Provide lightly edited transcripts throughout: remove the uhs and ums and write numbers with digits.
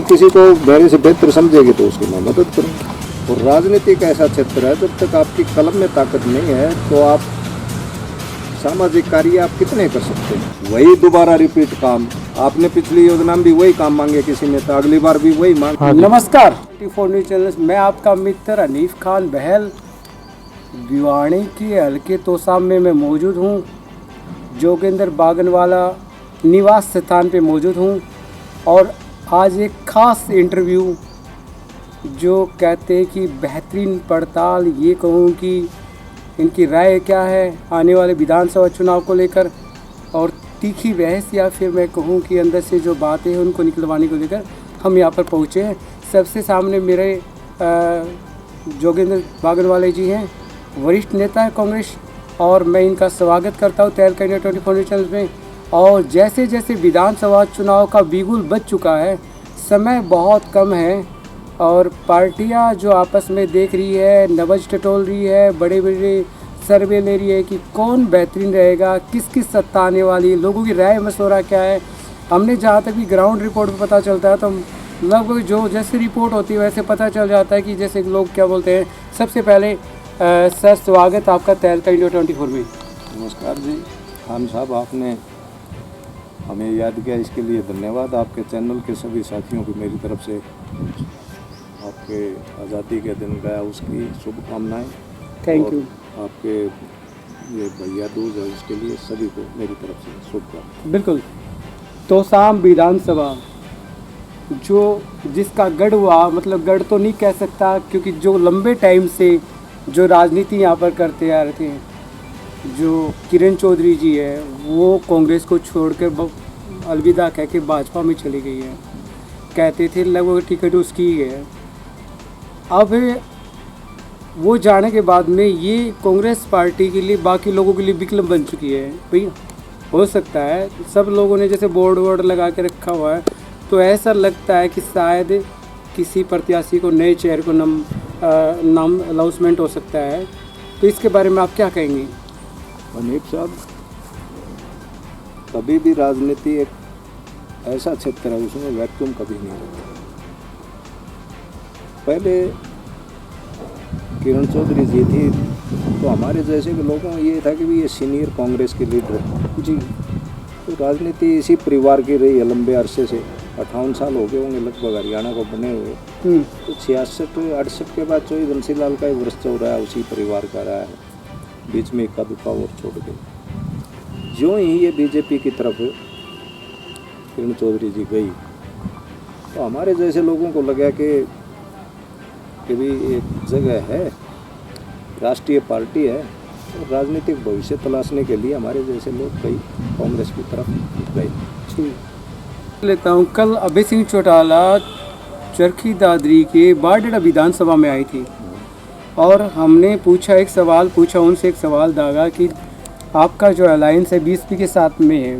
किसी को मेरे से बेहतर समझेगी तो उसकी मैं मदद करूँगा। और राजनीति एक ऐसा क्षेत्र है, जब तक आपकी कलम में ताकत नहीं है तो आप सामाजिक कार्य आप कितने कर सकते हैं। वही दोबारा रिपीट काम, आपने पिछली योजना में भी वही काम मांगे किसी ने, तो अगली बार भी वही मांग। नमस्कार 24 न्यूज़ चैनल, मैं आपका मित्र हनीफ खान बहल भिवानी के हल्के तोसाम में मैं मौजूद हूँ। जोगिंदर बागनवाला निवास स्थान पे मौजूद हूँ और आज एक ख़ास इंटरव्यू जो कहते हैं कि बेहतरीन पड़ताल, ये कहूँ कि इनकी राय क्या है आने वाले विधानसभा चुनाव को लेकर, और तीखी बहस या फिर मैं कहूँ कि अंदर से जो बातें हैं उनको निकलवाने को लेकर हम यहाँ पर पहुँचे हैं। सबसे सामने मेरे जोगिंदर बागनवाले जी हैं, वरिष्ठ नेता है कांग्रेस, और मैं इनका स्वागत करता हूँ तहलका इंडिया 24 न्यूज़ चैनल में। और जैसे जैसे विधानसभा चुनाव का बिगुल बज चुका है, समय बहुत कम है और पार्टियां जो आपस में देख रही है, नब्ज टटोल रही है, बड़े बड़े सर्वे ले रही है कि कौन बेहतरीन रहेगा, किसकी सत्ता आने वाली है, लोगों की राय मशवरा क्या है। हमने जहाँ तक भी ग्राउंड रिपोर्ट में पता चलता है तो लगभग जो जैसे रिपोर्ट होती है वैसे पता चल जाता है कि जैसे लोग क्या बोलते हैं। सबसे पहले सर, स्वागत आपका तहलका इंडिया 24 में। नमस्कार जी खान साहब, आपने हमें याद किया, इसके लिए धन्यवाद। आपके चैनल के सभी साथियों की मेरी तरफ से आपके आज़ादी के दिन गया उसकी शुभकामनाएं। Thank you. आपके ये भैया दूज है, इसके लिए सभी को मेरी तरफ से शुभकामनाएं। बिल्कुल। तोसाम विधानसभा जो जिसका गढ़ हुआ, मतलब गढ़ तो नहीं कह सकता क्योंकि जो लंबे टाइम से जो राजनीति यहाँ पर करते आ रहे थे, जो किरण चौधरी जी है वो कांग्रेस को छोड़कर अलविदा कह के भाजपा में चली गई है। कहते थे लगभग टिकट उसकी ही है। अब वो जाने के बाद में ये कांग्रेस पार्टी के लिए, बाकी लोगों के लिए विकल्प बन चुकी है। भाई हो सकता है सब लोगों ने जैसे बोर्ड वोर्ड लगा के रखा हुआ है, तो ऐसा लगता है कि शायद किसी प्रत्याशी को, नए चेहरे को नाम अनाउंसमेंट हो सकता है। तो इसके बारे में आप क्या कहेंगे? हनीफ साहब, कभी भी राजनीति एक ऐसा क्षेत्र है उसमें वैक्यूम कभी नहीं रहता। पहले किरण चौधरी जी थी तो हमारे जैसे के लोगों को ये था कि भी ये सीनियर कांग्रेस के लीडर है जी। तो राजनीति इसी परिवार की रही है लंबे अरसे से। 58 साल हो गए होंगे लगभग हरियाणा को बने हुए। तो 66-68 के बाद चौधरी बंसी लाल का ही वर्ष चल रहा है, उसी परिवार का रहा है। बीच में इक्का दुक्का और छोड़ गए। जो ही ये बीजेपी की तरफ किरण चौधरी जी गई तो हमारे जैसे लोगों को लगा कि भी एक जगह है, राष्ट्रीय पार्टी है, और राजनीतिक भविष्य तलाशने के लिए हमारे जैसे लोग कई कांग्रेस की तरफ गए। लेता हूँ, कल अभय सिंह चौटाला चरखी दादरी के बारडेड़ा विधानसभा में आई थी और हमने पूछा, एक सवाल पूछा उनसे, एक सवाल दागा कि आपका जो अलायंस है बीएसपी के साथ में है,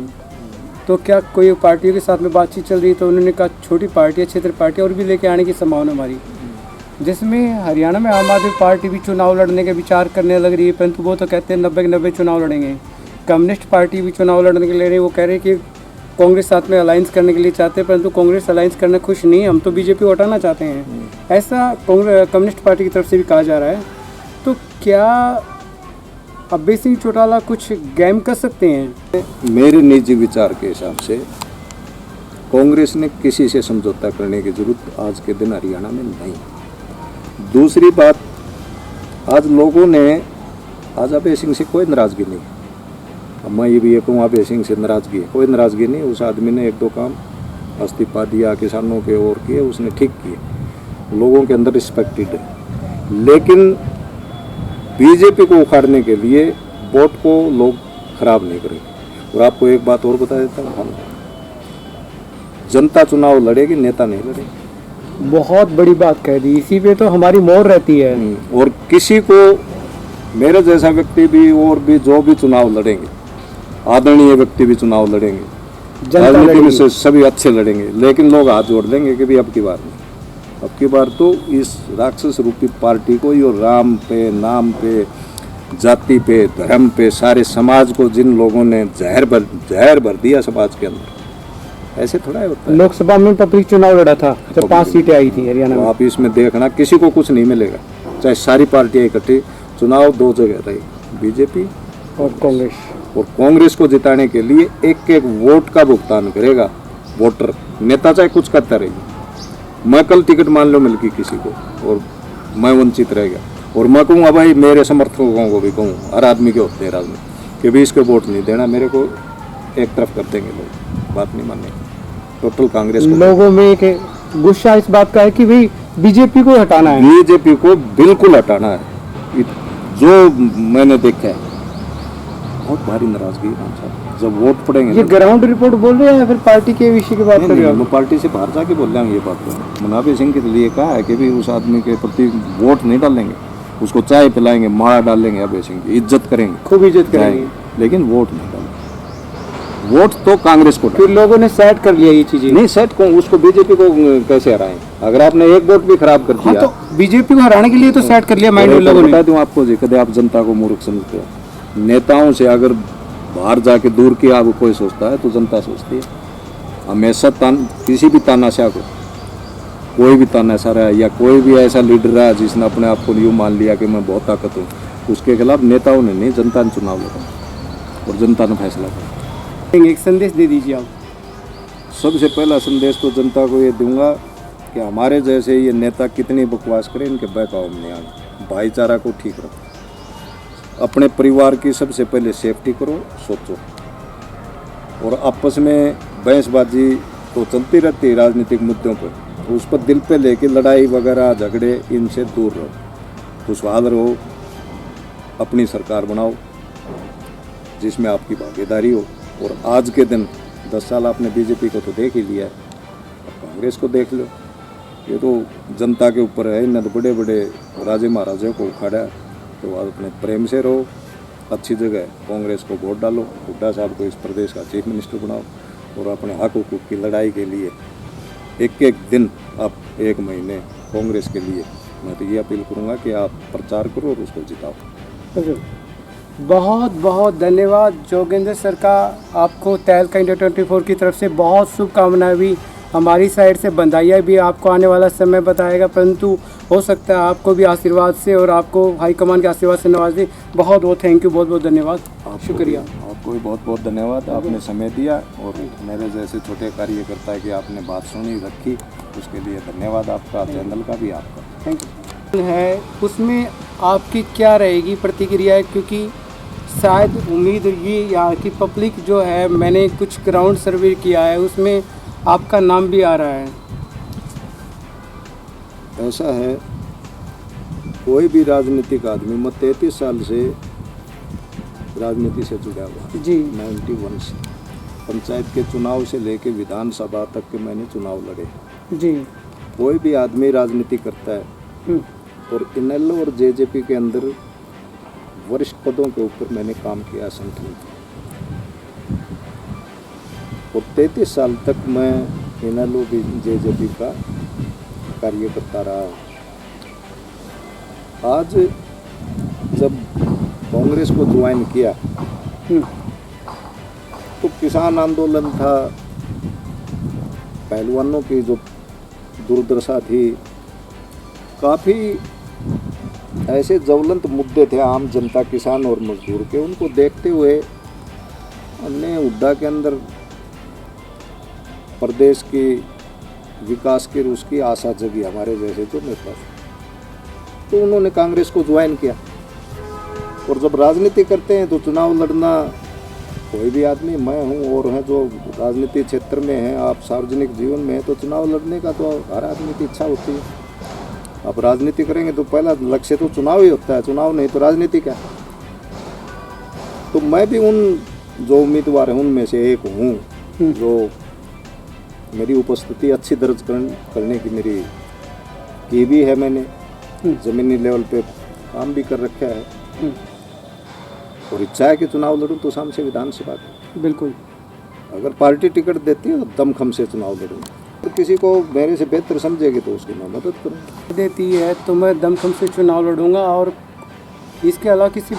तो क्या कोई पार्टियों के साथ में बातचीत चल रही है? तो उन्होंने कहा छोटी पार्टी है, क्षेत्र पार्टी और भी लेके आने की संभावना हमारी, जिसमें हरियाणा में आम आदमी पार्टी भी चुनाव लड़ने के विचार करने लग रही है, परंतु वो तो कहते हैं 90 के 90 चुनाव लड़ेंगे। कम्युनिस्ट पार्टी भी चुनाव लड़ने के लिए रही, वो कह रहे हैं कि कांग्रेस साथ में अलायंस करने के लिए चाहते हैं, परंतु कांग्रेस अलायंस करना खुश नहीं है, हम तो बीजेपी हटाना चाहते हैं, ऐसा कम्युनिस्ट पार्टी की तरफ से भी कहा जा रहा है। तो क्या अभय सिंह चौटाला कुछ गेम कर सकते हैं? मेरे निजी विचार के हिसाब से कांग्रेस ने किसी से समझौता करने की जरूरत आज के दिन हरियाणा में नहीं। दूसरी बात, आज लोगों ने, आज अभय सिंह से कोई नाराजगी नहीं। अब मैं ये भी ये कहूँ अभय सिंह से नाराजगी है, कोई नाराजगी नहीं। उस आदमी ने 1-2 काम इस्तीफा दिया किसानों के और किए, उसने ठीक किए, लोगों के अंदर रिस्पेक्टेड है। लेकिन बीजेपी को उखाड़ने के लिए वोट को लोग खराब नहीं करेंगे। और आपको एक बात और बता देता हूँ, जनता चुनाव लड़ेगी, नेता नहीं लड़ेगी। बहुत बड़ी बात कह दी, इसी पे तो हमारी मोहर रहती है। और किसी को, मेरे जैसा व्यक्ति भी और भी जो भी चुनाव लड़ेंगे, आदरणीय व्यक्ति भी चुनाव लड़ेंगे, राजनीति में से सभी अच्छे लड़ेंगे, लेकिन लोग हाथ जोड़ देंगे कि भी अब की बार नहीं, अब की बार तो इस राक्षस रूपी पार्टी को, यो राम पे, नाम पे, जाति पे, धर्म पे, सारे समाज को जिन लोगों ने जहर भर दिया समाज के अंदर, ऐसे थोड़ा होता है। लोकसभा में पब्लिक चुनाव लड़ा था जब 5 सीटें आई थी हरियाणा तो में। आप इसमें देखना किसी को कुछ नहीं मिलेगा, चाहे सारी पार्टियां इकट्ठी, चुनाव 2 जगह रही, बीजेपी और कांग्रेस। और कांग्रेस को जिताने के लिए एक एक वोट का भुगतान करेगा वोटर, नेता चाहे कुछ करता रहेगा। मैं कल टिकट मान लो मिल गई किसी को और मैं वंचित रह गया और मैं कहूँगा भाई मेरे समर्थकों को भी कहूँ, हर आदमी के होते हैं राजनीति कि भी इसको वोट नहीं देना, मेरे को एक तरफ कर देंगे लोग, बात नहीं मानेंगे। टोटल कांग्रेस को, लोगों में एक गुस्सा इस बात का है कि भाई बीजेपी को हटाना है। बीजेपी को बिल्कुल हटाना है। जो मैंने देखा है बहुत भारी नाराजगी है साहब। जब वोट पड़ेंगे ये ग्राउंड रिपोर्ट बोल रहे हैं या फिर पार्टी के विषय की बात कर रहे हम हो? पार्टी से बाहर जाके बोल रहे हैं ये बात। तो मुनाफे सिंह के लिए कहा है कि भी उस आदमी के प्रति वोट नहीं डालेंगे, उसको चाय पिलाएंगे, माला डालेंगे, अभय सिंह की इज्जत करेंगे, खूब इज्जत करेंगे, जाएंगे, लेकिन वोट नहीं डालेंगे। वोट तो कांग्रेस को फिर लोगों ने सेट कर लिया ये चीजें। नहीं सेट को, उसको बीजेपी को कैसे हराएं? अगर आपने एक वोट भी खराब कर हाँ दिया तो बीजेपी को हराने के लिए तो सेट कर लिया माइंड में लोगों बता ने। दूं आपको जी, कदे आप जनता को मूर्ख समझते हो। नेताओं से अगर बाहर जाके दूर किया अब कोई सोचता है तो जनता सोचती है। हमेशा किसी भी तानाशाह को, कोई भी तानाशाह रहा या कोई भी ऐसा लीडर रहा जिसने अपने आप को यूँ मान लिया कि मैं बहुत ताकत हूँ, उसके खिलाफ नेताओं ने नहीं, जनता ने चुनाव लड़ा और जनता ने फैसला किया। एक संदेश दे दीजिए आप। सबसे पहला संदेश तो जनता को ये दूंगा कि हमारे जैसे ये नेता कितनी बकवास करें, इनके बहकाव में नहीं आना। भाईचारा को ठीक रखो, अपने परिवार की सबसे पहले सेफ्टी करो, सोचो। और आपस में बहसबाजी तो चलती रहती है राजनीतिक मुद्दों पर, उस पर दिल पे लेके लड़ाई वगैरह झगड़े, इनसे दूर रहो, खुशहाल रहो, अपनी सरकार बनाओ जिसमें आपकी भागीदारी हो। और आज के दिन 10 साल आपने बीजेपी को तो देख ही लिया है, अब कांग्रेस को देख लो। ये तो जनता के ऊपर है, इन्हें तो बड़े बड़े राजे महाराजे को उखाड़ा है। तो आप अपने प्रेम से रहो, अच्छी जगह कांग्रेस को वोट डालो, हुड्डा साहब को इस प्रदेश का चीफ मिनिस्टर बनाओ और अपने हक हुकूक की लड़ाई के लिए एक एक दिन आप 1 महीने कांग्रेस के लिए, मैं तो ये अपील करूँगा कि आप प्रचार करो और उसको जिताओ। बहुत बहुत धन्यवाद जोगेंद्र सर का। आपको तहलका इंडिया 24 की तरफ से बहुत शुभकामनाएं भी, हमारी साइड से बधाइयाँ भी। आपको आने वाला समय बताएगा, परंतु हो सकता है आपको भी आशीर्वाद से और आपको हाईकमान के आशीर्वाद से नवाज दे। बहुत बहुत थैंक यू, बहुत बहुत धन्यवाद, शुक्रिया। आपको भी बहुत बहुत धन्यवाद, आपने समय दिया और मेरे जैसे छोटे कार्यकर्ता की आपने बात सुनी रखी, उसके लिए धन्यवाद आपका, चैनल का भी आपका थैंक यू। है उसमें आपकी क्या रहेगी प्रतिक्रिया? क्योंकि शायद उम्मीद ये यहाँ की पब्लिक जो है, मैंने कुछ ग्राउंड सर्वे किया है, उसमें आपका नाम भी आ रहा है। ऐसा है, कोई भी राजनीतिक आदमी, मैं 33 साल से राजनीति से जुड़ा हुआ जी। 91 से पंचायत के चुनाव से लेके विधानसभा तक के मैंने चुनाव लड़े जी। कोई भी आदमी राजनीति करता है और इनेलो और जेजेपी के अंदर वरिष्ठ पदों के ऊपर मैंने काम किया संगठन और 33 साल तक मैं इनेलो जेजेपी का कार्य करता रहा। आज जब कांग्रेस को ज्वाइन किया तो किसान आंदोलन था, पहलवानों की जो दुर्दशा थी, काफ़ी ऐसे ज्वलंत मुद्दे थे आम जनता, किसान और मजदूर के। उनको देखते हुए हमने हुड्डा के अंदर प्रदेश की विकास की उसकी आशा जगी हमारे जैसे जो नेता थे, तो उन्होंने कांग्रेस को ज्वाइन किया। और जब राजनीति करते हैं तो चुनाव लड़ना, कोई भी आदमी, मैं हूँ और हैं जो राजनीति क्षेत्र में हैं, आप सार्वजनिक जीवन में हैं, तो चुनाव लड़ने का तो हर आदमी की इच्छा होती है। आप राजनीति करेंगे तो पहला लक्ष्य तो चुनाव ही होता है, चुनाव नहीं तो राजनीति क्या। तो मैं भी उन जो उम्मीदवार हैं उनमें से एक हूँ, जो मेरी उपस्थिति अच्छी दर्ज करने की मेरी की भी है। मैंने ज़मीनी लेवल पे काम भी कर रखा है और इच्छा है कि चुनाव लड़ूं तो सामने से विधानसभा का। बिल्कुल, अगर पार्टी टिकट देती है तो दमखम से चुनाव लड़ूंगा, तो किसी को मेरे से बेहतर समझेगी तो उसकी मैं मदद करूँगा। देती है तो मैं दमखम से चुनाव लड़ूंगा। और इसके अलावा किसी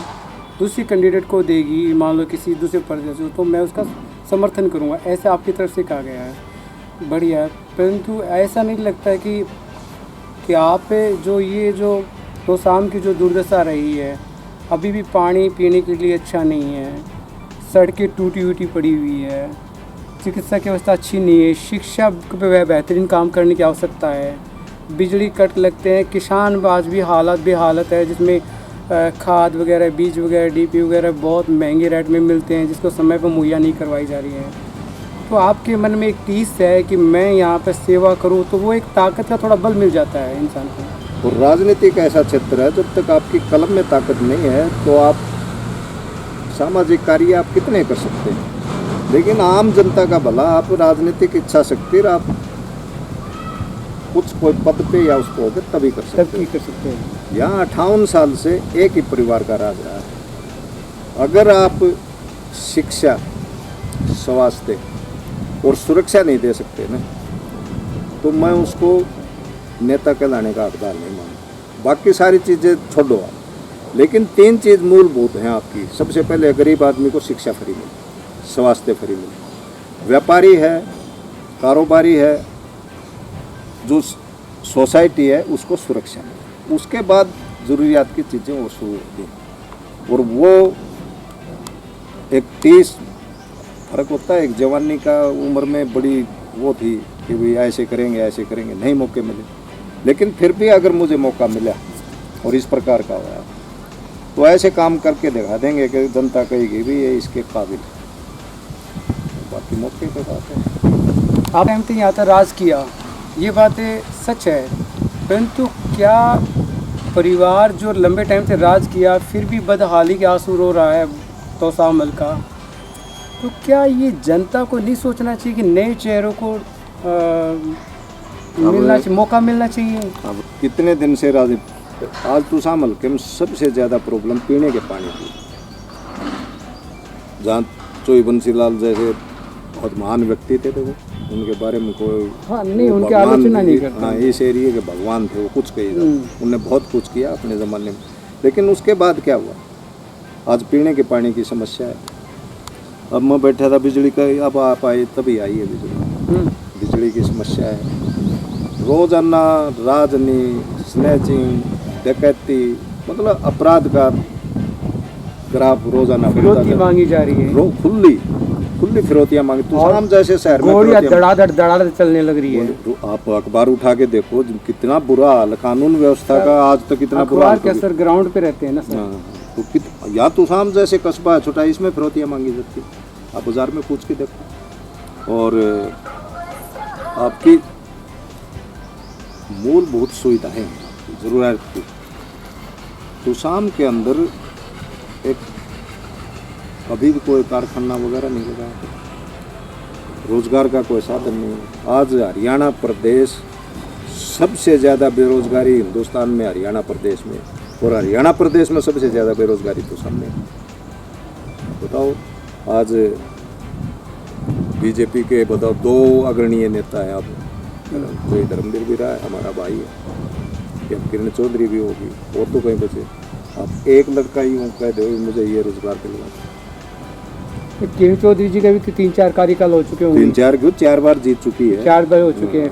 दूसरी कैंडिडेट को देगी, मान लो किसी दूसरे प्रदेश को, तो मैं उसका समर्थन करूँगा, ऐसा आपकी तरफ से कहा गया है, बढ़िया है। परंतु ऐसा नहीं लगता है कि आप जो ये जो तोसाम की जो दुर्दशा रही है, अभी भी पानी पीने के लिए अच्छा नहीं है, सड़कें टूटी वूटी पड़ी हुई है, चिकित्सा की व्यवस्था अच्छी नहीं है, शिक्षा पे बेहतरीन काम करने की आवश्यकता है, बिजली कट लगते हैं, किसान आज भी हालत बेहालत है, जिसमें खाद वगैरह, बीज वगैरह, डीपी वगैरह बहुत महंगे रेट में मिलते हैं, जिसको समय पर मुहैया नहीं करवाई जा रही है। तो आपके मन में एक टीस है कि मैं यहाँ पर सेवा करूँ, तो वो एक ताकत का थोड़ा बल मिल जाता है इंसान को। और राजनीति एक ऐसा क्षेत्र है, जब तक आपकी कलम में ताकत नहीं है तो आप सामाजिक कार्य आप कितने कर सकते हैं। लेकिन आम जनता का भला आप राजनीतिक इच्छा शक्ति आप कुछ कोई पद पे या उस पे तभी कर सकते हैं। यहाँ 58 साल से एक ही परिवार का राज रहा है। अगर आप शिक्षा, स्वास्थ्य और सुरक्षा नहीं दे सकते ना, तो मैं उसको नेता कहलाने का हकदार नहीं मानता। बाकी सारी चीज़ें छोड़ो आप, लेकिन 3 चीज़ मूलभूत हैं आपकी। सबसे पहले गरीब आदमी को शिक्षा फ्री मिले, स्वास्थ्य फ्री मिले, व्यापारी है, कारोबारी है, जो सोसाइटी है उसको सुरक्षा मिले, उसके बाद ज़रूरियात की चीज़ें वो शुरू होती। और वो एक 30 फर्क होता है। एक जवानी का उम्र में बड़ी वो थी कि भाई ऐसे करेंगे, नहीं मौके मिले। लेकिन फिर भी अगर मुझे मौका मिला और इस प्रकार का हुआ तो ऐसे काम करके दिखा देंगे कि जनता कहेगी भी ये इसके काबिल। बाकी मौके पे बात है। आप कहते हैं यहाँ तक राज किया, ये बातें सच है, परंतु क्या परिवार जो लंबे टाइम से राज किया फिर भी बदहाली के आंसू रो रहा है तोसाम मल का, तो क्या ये जनता को नहीं सोचना चाहिए कि नए चेहरों को मौका मिलना चाहिए? अब कितने दिन से आज तोसाम हल्के में सबसे ज़्यादा प्रॉब्लम पीने के पानी की, जहाँ चोई बंसीलाल जैसे बहुत महान व्यक्ति थे, वो उनके बारे में कोई नहीं, उनकी आलोचना नहीं करते। हाँ, इस एरिया के भगवान थे वो, कुछ कही उनने बहुत कुछ किया अपने ज़माने में। लेकिन उसके बाद क्या हुआ, आज पीने के पानी की समस्या है। अब मैं बैठा था बिजली का, अब आप आए तभी आई है बिजली की समस्या है। रोजाना राजनी, स्नैचिंग, डकैती, मतलब अपराध का ग्राफ रोजाना फिरौती मांगी जा रही है, खुली फिरौतियाँ मांगी। तोसाम जैसे शहर में धड़ाधड़ चलने लग रही है। आप अखबार उठा के देखो कितना बुरा हाल, कानून व्यवस्था का आज तक कितना बुरा हाल। क्या सर ग्राउंड पे रहते हैं ना सर, तो या तोसाम जैसे कस्बा है छोटा, इसमें फिरौतियाँ मांगी जाती है। आप बाजार में पूछ के देखो। और आपकी मूलभूत सुविधाएं जरूरत की तोसाम के अंदर एक अभी भी कोई कारखाना वगैरह नहीं लगा, रोजगार का कोई साधन नहीं है। आज हरियाणा प्रदेश सबसे ज़्यादा बेरोजगारी हिंदुस्तान में हरियाणा प्रदेश में, और हरियाणा प्रदेश में सबसे ज़्यादा बेरोजगारी तोसाम में। बताओ, आज बीजेपी के बताओ 2 अग्रणीय नेता हैं। अब कोई धर्मवीर भी रहा है, हमारा भाई है, या किरण चौधरी भी होगी, और तो कहीं बचे। आप एक लड़का ही कह दो मुझे ये रोजगार दिलवा। किरण चौधरी जी का भी 3-4 कार्यकाल हो चुके होंगे। 4 बार जीत चुकी है, 4 बार हो चुके हैं।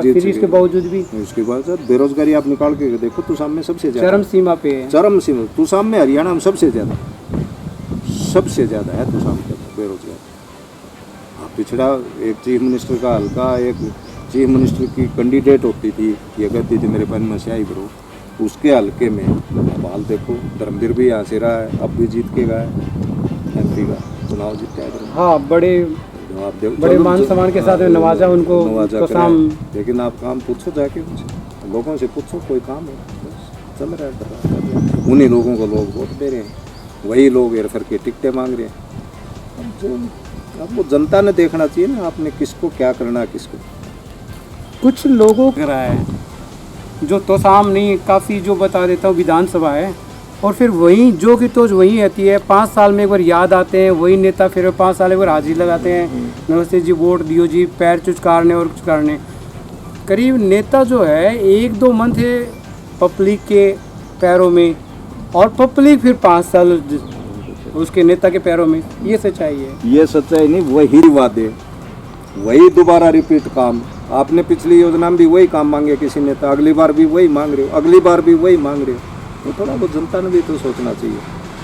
फिर इसके बावजूद भी उसके बाद बेरोजगारी आप निकाल के देखो, तोसाम में सबसे ज्यादा चरम सीमा पे है। चरम सीमा तोसाम में, हरियाणा में सबसे ज्यादा है तोसाम के बेरोजगार। आप पिछड़ा एक चीफ मिनिस्टर का हल्का, एक चीफ मिनिस्टर की कैंडिडेट होती थी, ये कहती थी मेरे पास में स्याही भरो, उसके हल्के में हाल देखो। धर्मवीर भी यहाँ से रहा है, अब भी जीत के गया है, MP का चुनाव जीता है। हाँ, बड़े मान सम्मान के साथ नवाजा उनको तोसाम। लेकिन आप काम पूछो जाके, लोगों से पूछो कोई काम है, चल रहा है। उन्हीं लोगों को लोग वोट दे रहे हैं, वही लोग हेर फेर के टिकटें मांग रहे हैं। अब वो जनता ने देखना चाहिए ना, आपने किसको क्या करना है, किसको। कुछ लोगों को रहा है जो तोसाम नहीं, काफ़ी जो बता देता हूँ विधानसभा है, और फिर वहीं जो की तो वहीं रहती है। 5 साल में एक बार याद आते हैं वही नेता, फिर 5 साल एक बार हाजिरी लगाते हैं, नमस्ते जी वोट दियो जी, पैर चुचकारने और चुचकारने। करीब नेता जो है 1-2 मंथ है पब्लिक के पैरों में, और पब्लिक फिर 5 साल उसके नेता के पैरों में, ये सच्चाई है। ये सच्चाई नहीं, वही वादे, वही दोबारा रिपीट काम। आपने पिछली योजना में भी वही काम मांगे किसी नेता, अगली बार भी वही मांग रहे हो, अगली बार भी वही मांग रहे हो। तो थोड़ा बहुत जनता ने भी तो सोचना चाहिए।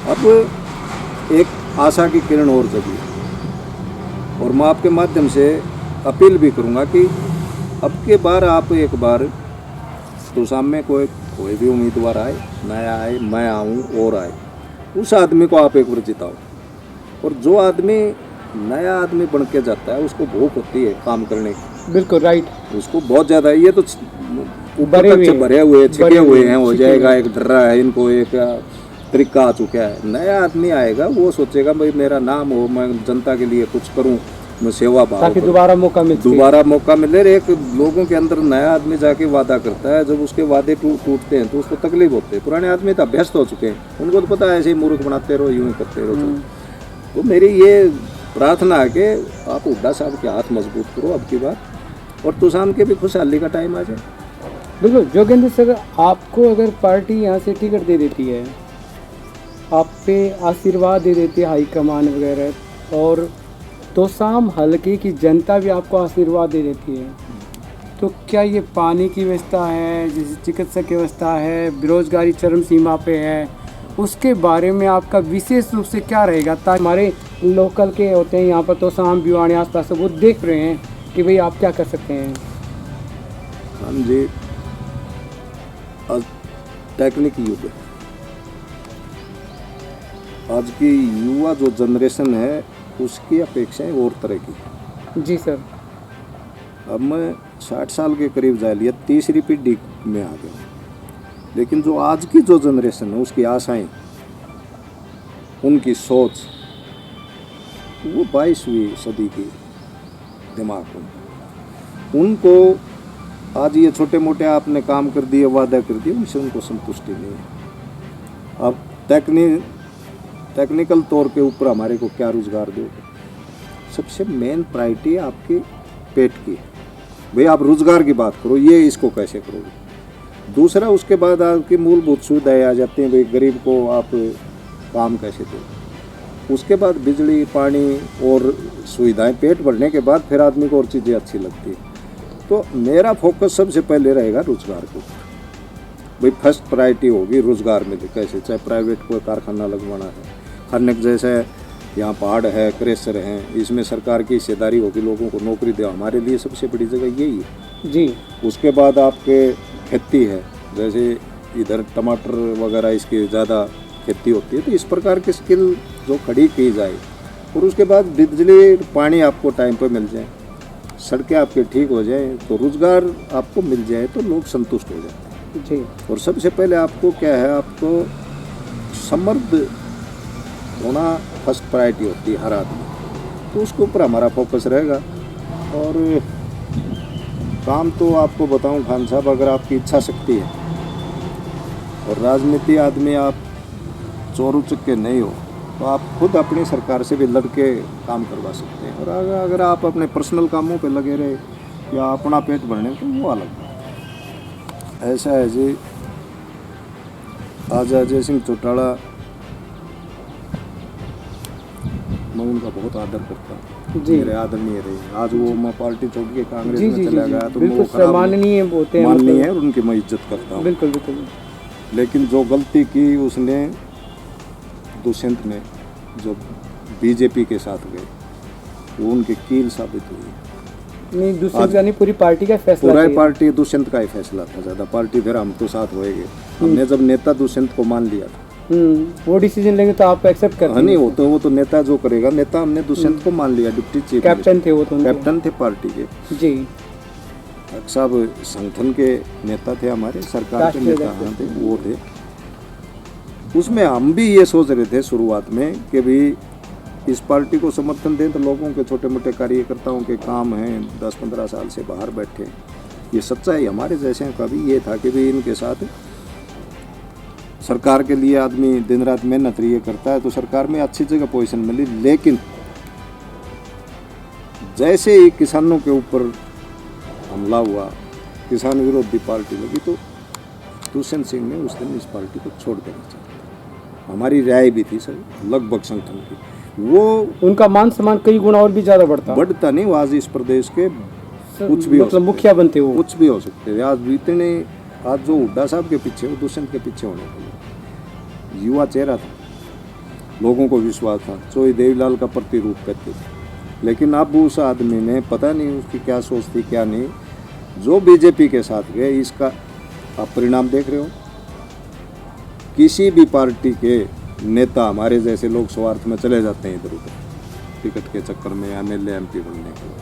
अब एक आशा की किरण और जगी, और मैं आपके माध्यम से अपील भी करूंगा कि अब के बार आप एक बार तो सामने कोई भी उम्मीदवार आए, नया आए, मैं आऊँ और आए, उस आदमी को आप एक बार जिताओ। और जो आदमी नया आदमी बन के जाता है उसको भूख होती है काम करने की, बिल्कुल राइट, उसको बहुत ज़्यादा। ये तो ऊपर तक से भरे हुए छिके हुए हैं, हो जाएगा, एक डर्रा है, इनको एक तरीका आ चुका है। नया आदमी आएगा, वो सोचेगा भाई मेरा नाम हो, मैं जनता के लिए कुछ करूं, मैं सेवा भाव ताकि करूं, दोबारा मौका मिले। एक लोगों के अंदर नया आदमी जाके वादा करता है, जब उसके वादे टूटते हैं तो उसको तकलीफ होती है। पुराने आदमी तो अभ्यस्त हो चुके हैं, उनको तो पता है ऐसे ही मूर्ख बनाते रहो, यूं ही करते रहो। तो मेरी ये प्रार्थना है कि आप हुड्डा साहब के हाथ मजबूत करो अब की बार, और तुषाम के भी खुशहाली का टाइम आ जाए। बिल्कुल। जोगेंद्र सर, आपको अगर पार्टी यहाँ से टिकट दे देती है, आप पे आशीर्वाद दे देती है हाईकमान वगैरह, और तोसाम हलके की जनता भी आपको आशीर्वाद दे देती है, तो क्या ये पानी की व्यवस्था है, जैसे चिकित्सक की व्यवस्था है, बेरोजगारी चरम सीमा पे है, उसके बारे में आपका विशेष रूप से क्या रहेगा, ताकि हमारे लोकल के होते हैं यहाँ पर तोसाम भिवानी आसपास वो देख रहे हैं कि भाई आप क्या कर सकते हैं। हम जी आज टेक्निक युग है, आज की युवा जो जनरेशन है उसकी अपेक्षाएं और तरह की। जी सर। अब मैं 60 साल के करीब जा लिया, तीसरी पीढ़ी में आ गया, लेकिन जो आज की जो जनरेशन है उसकी आशाएं, उनकी सोच, वो 22वीं सदी की दिमाग में। उनको आज ये छोटे मोटे आपने काम कर दिए, वादा कर दिए, उनसे उनको संतुष्टि नहीं है। अब टेक्निकल तौर के ऊपर हमारे को क्या रोजगार दोगे? सबसे मेन प्रायोरिटी आपकी पेट की है, भाई आप रोजगार की बात करो, ये इसको कैसे करोगे। दूसरा, उसके बाद आपकी मूलभूत सुविधाएं आ जाती हैं, भाई गरीब को आप काम कैसे दोगे। उसके बाद बिजली, पानी और सुविधाएं, पेट भरने के बाद फिर आदमी को और चीज़ें अच्छी लगती है। तो मेरा फोकस सबसे पहले रहेगा रोजगार के ऊपर, भाई फर्स्ट प्रायोरिटी होगी रोजगार में। कैसे, चाहे प्राइवेट कोई कारखाना लगवाना है, खन्नक जैसे यहाँ पहाड़ है, क्रेशर हैं, इसमें सरकार की हिस्सेदारी होगी, लोगों को नौकरी दे, हमारे लिए सबसे बड़ी जगह यही है जी। उसके बाद आपके खेती है, जैसे इधर टमाटर वगैरह इसकी ज़्यादा खेती होती है, तो इस प्रकार की स्किल जो खड़ी की जाए, और उसके बाद बिजली पानी आपको टाइम पर मिल जाए, सड़कें आपके ठीक हो जाए, तो रोज़गार आपको मिल जाए, तो लोग संतुष्ट हो जाते हैं जी। और सबसे पहले आपको क्या है, आपको समृद्ध होना फर्स्ट प्रायोरिटी होती है हर आदमी, तो उसके ऊपर हमारा फोकस रहेगा। और काम तो आपको बताऊं खान साहब, अगर आपकी इच्छा शक्ति है और राजनीति आदमी आप चोर उचक्के नहीं हो, तो आप खुद अपनी सरकार से भी लड़के काम करवा सकते हैं। और अगर आप अपने पर्सनल कामों पे लगे रहे या अपना पेट भरने, तो वो अलग बात है। ऐसा है जी, आज अजय सिंह चौटाला, मैं उनका बहुत आदर करता हूँ, मेरे आदरणीय रहे। आज वो मैं पार्टी छोड़ के कांग्रेस में चला गया, तो बिल्कुल सम्माननीय होते हैं, माननीय है, और उनकी मैं इज्जत करता हूँ। बिल्कुल बिल्कुल। लेकिन जो गलती की उसने, दुष्यंत ने, जो बीजेपी के साथ गए, वो उनकी कील साबित हुई। नहीं, दुष्यंत का नहीं, पूरी पार्टी का फैसला, पूरा पार्टी दुष्यंत का ही फैसला था, ज़्यादा पार्टी फिर हम तो साथ होएंगे। हमने जब नेता दुष्यंत को मान लिया था, वो डिसीजन लेंगे तो आप एक्सेप्ट करते हैं? नहीं, वो तो नेता जो करेगा, नेता हमने दुष्यंत को मान लिया, डिप्टी चीफ कैप्टन थे वो, तो कैप्टन थे पार्टी के जी। साहब संगठन के नेता थे, हमारे सरकार के नेता थे, वो थे। उसमें हम भी ये सोच रहे थे शुरुआत में कि भाई इस पार्टी को समर्थन दें, तो लोगों के छोटे मोटे कार्यकर्ताओं के काम हैं, 10-15 साल से बाहर बैठे, ये सच्चाई हमारे जैसे का भी ये था कि भाई इनके साथ सरकार के लिए आदमी दिन रात मेहनत ये करता है, तो सरकार में अच्छी जगह पोजीशन मिली। लेकिन जैसे ही किसानों के ऊपर हमला हुआ, किसान विरोधी पार्टी लगी, तो दुष्यंत सिंह ने उस दिन इस पार्टी को छोड़ देना चाहिए। हमारी राय भी थी सर लगभग संगठन की, वो उनका मान सम्मान कई गुना और भी ज्यादा बढ़ता नहीं। वो आज इस प्रदेश के कुछ भी हो मतलब सकते मुखिया बनते वो। कुछ भी हो सकते हैं। आज इतने आज जो हुड्डा साहब के पीछे वो दुष्यंत के पीछे होने के युवा चेहरा था, लोगों को विश्वास था, चोई देवीलाल का प्रतिरूप करते थे। लेकिन अब उस आदमी ने पता नहीं उसकी क्या सोच थी क्या नहीं, जो बीजेपी के साथ गए इसका आप परिणाम देख रहे हो। किसी भी पार्टी के नेता हमारे जैसे लोग स्वार्थ में चले जाते हैं इधर उधर टिकट के चक्कर में, एमएलए एमपी बनने के लिए।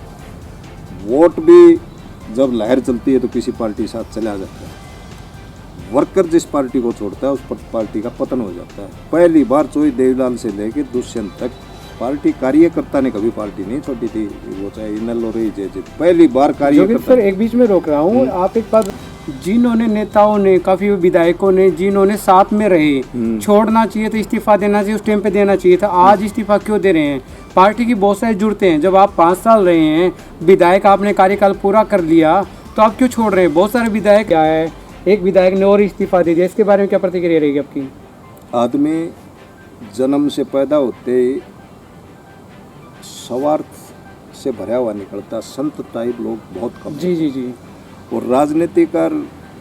वोट भी जब लहर चलती है तो किसी पार्टी के साथ चला जाता है। वर्कर जिस पार्टी को छोड़ता है उस पार्टी का पतन हो जाता है। पहली बार चोई देवीलाल से लेकर दुष्यंत तक पार्टी कार्यकर्ता ने कभी पार्टी नहीं छोड़ी थी, वो चाहे इनल हो रही जय, पहली बार कार्यकर्ता। सर एक बीच में रोक रहा हूँ, आप एक बात, जिन्होंने नेताओं ने काफी विधायकों ने जिन्होंने साथ में रहे, छोड़ना चाहिए था, इस्तीफा देना चाहिए, उस टाइम पे देना चाहिए था, आज इस्तीफा क्यों दे रहे हैं? पार्टी की बहुत सारी जुड़ते हैं, जब आप 5 साल रहे हैं विधायक, आपने कार्यकाल पूरा कर लिया तो आप क्यों छोड़ रहे हैं? बहुत सारे विधायक क्या है, एक विधायक ने और इस्तीफा दे दिया, इसके बारे में क्या प्रतिक्रिया रहेगी आपकी? आदमी जन्म से पैदा होते ही स्वार्थ से भरा हुआ निकलता, संत टाइप लोग बहुत कम। जी जी जी। और राजनीतिक और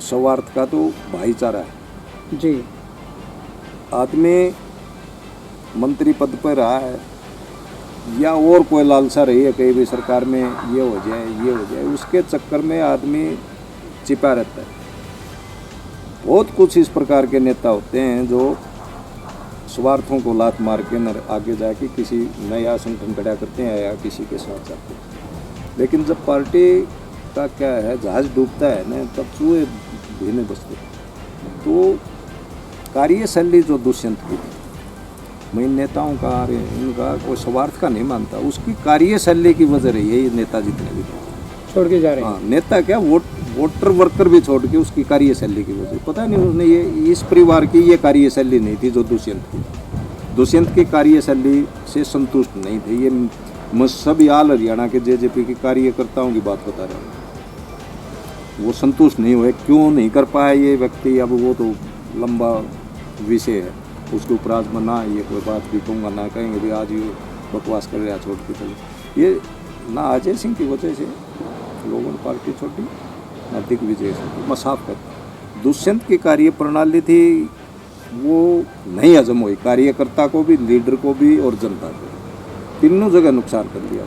स्वार्थ का तो भाईचारा है जी। आदमी मंत्री पद पर रहा है या और कोई लालसा रही है कहीं भी सरकार में ये हो जाए, उसके चक्कर में आदमी छिपा रहता है। बहुत कुछ इस प्रकार के नेता होते हैं जो स्वार्थों को लात मार के न आगे जाके किसी नया संगठन खड़ा करते हैं या किसी के साथ जाते हैं। लेकिन जब पार्टी का क्या है जहाज डूबता है ना, तब चूहे भीने बसते। तो कार्यशैली जो दुष्यंत की थी, मैं इन नेताओं का इनका कोई स्वार्थ का नहीं मानता, उसकी कार्यशैली की वजह रही है ये नेता जितने भी छोड़ के जा रहे हैं। हाँ, नेता क्या वोटर वर्कर भी छोड़ के उसकी कार्यशैली की वजह, पता नहीं उसने ये इस परिवार की ये कार्यशैली नहीं थी जो दुष्यंत की कार्यशैली से संतुष्ट नहीं थे। ये मैं सभी आल हरियाणा के जेजेपी के कार्यकर्ताओं की बात बता रहा हूँ, वो संतुष्ट नहीं हुए। क्यों नहीं कर पाया ये व्यक्ति, अब वो तो लंबा विषय है, उसके ऊपर आज मैं ना ये कोई बात भी कहूँगा ना कहेंगे भी आज ये बकवास कर रहा छोड़ के चले। ये ना अजय सिंह की वजह से लोगों ने पार्टी छोड़ी, ना दिग्विजय से। मैं साफ करता, दुष्यंत की कार्य प्रणाली थी वो नहीं हजम हुई, कार्यकर्ता को भी, लीडर को भी और जनता को, तीनों जगह नुकसान कर दिया।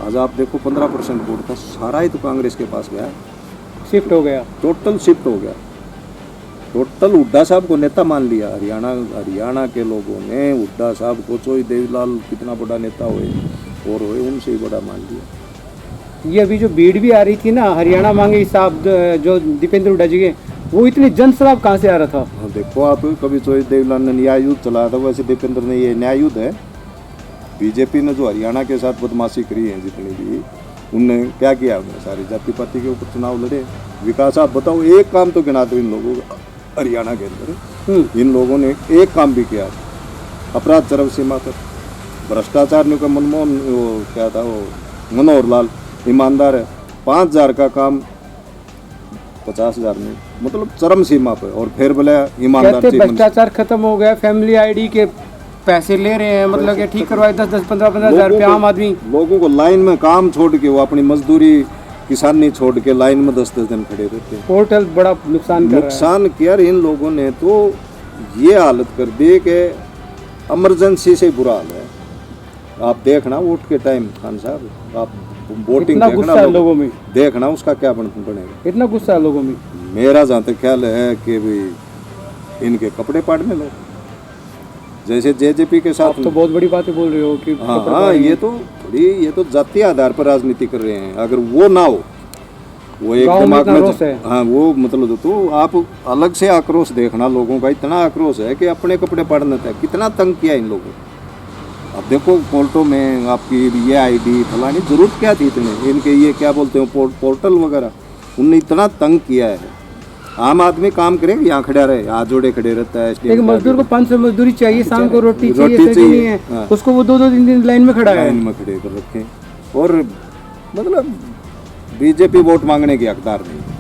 आज आप देखो 15% वोट था, सारा ही तो कांग्रेस के पास गया, शिफ्ट हो गया, टोटल शिफ्ट हो गया। टोटल हुड्डा साहब को नेता मान लिया। हरियाणा के लोगों ने हुड्डा साहब को, चोई देवीलाल कितना बड़ा नेता हुए और हुए, उनसे ही बड़ा मान लिया। ये अभी जो भीड़ भी आ रही थी ना, हरियाणा मांगे साहब जो दीपेंद्र हुड्डा जी के, वो इतनी जनसलाब कहाँ से आ रहा था? हाँ देखो आप, कभी चोई देवीलाल ने न्याय युद्ध चलाया था, वैसे दीपेंद्र ने ये न्याय युद्ध है। बीजेपी ने जो हरियाणा के साथ बदमाशी करी है जितनी भी, उनने क्या किया? उन्होंने सारी जाति पाति के ऊपर चुनाव लड़े। विकास आप बताओ, एक काम तो गिना दो इन लोगों का हरियाणा के अंदर, इन लोगों ने एक काम भी किया? अपराध चरम सीमा तक, भ्रष्टाचार ने मनमोहन वो क्या था वो मनोहर लाल ईमानदार है, 5,000 का काम 50,000 में, मतलब चरम सीमा पे। और फिर बोले ईमानदार, भ्रष्टाचार खत्म हो गया, फैमिली आईडी के पैसे ले रहे हैं, मतलब कि ठीक करवाए 10-10, 15-15 हज़ार रुपये आम आदमी। लोगों को लाइन में काम छोड़ के, वो अपनी मजदूरी किसानी छोड़ के लाइन में 10-10 दिन खड़े रहते हैं। पोर्टल बड़ा नुकसान किया इन लोगों ने, तो ये हालत कर दी कि इमरजेंसी से बुरा हाल है। आप देखना वोट के टाइम, खान साहब आप वोटिंग देखना लोगों में, देखना उसका क्या बनेगा। इतना गुस्सा है लोगों में। मेरा जहाँ तक ख्याल है कि भाई इनके कपड़े पाड़ने लोग, जैसे जेजेपी के साथ। आप तो बहुत बड़ी बातें बोल रहे हो कि हाँ, ये तो जातीय आधार पर राजनीति कर रहे हैं। अगर वो ना हो, वो एक दिमाग में हाँ वो मतलब, तो आप अलग से आक्रोश देखना लोगों का। इतना आक्रोश है कि अपने कपड़े पाड़ने तक कितना तंग किया इन लोगों। अब देखो कोर्टों में आपकी ये आईडी फलानी, जरूरत क्या थी इतने इनके, ये क्या बोलते हो पोर्टल वगैरह, उनने इतना तंग किया है। आम आदमी काम करे, यहाँ खड़ा रहे, हाथ जोड़े खड़े रहता है। एक मजदूर को 500 मजदूरी चाहिए, शाम को रोटी चाहिए, हाँ। उसको वो 2-2 दिन लाइन में खड़ा है, लाइन में खड़े कर रखे। और मतलब बीजेपी वोट मांगने की हकदार नहीं।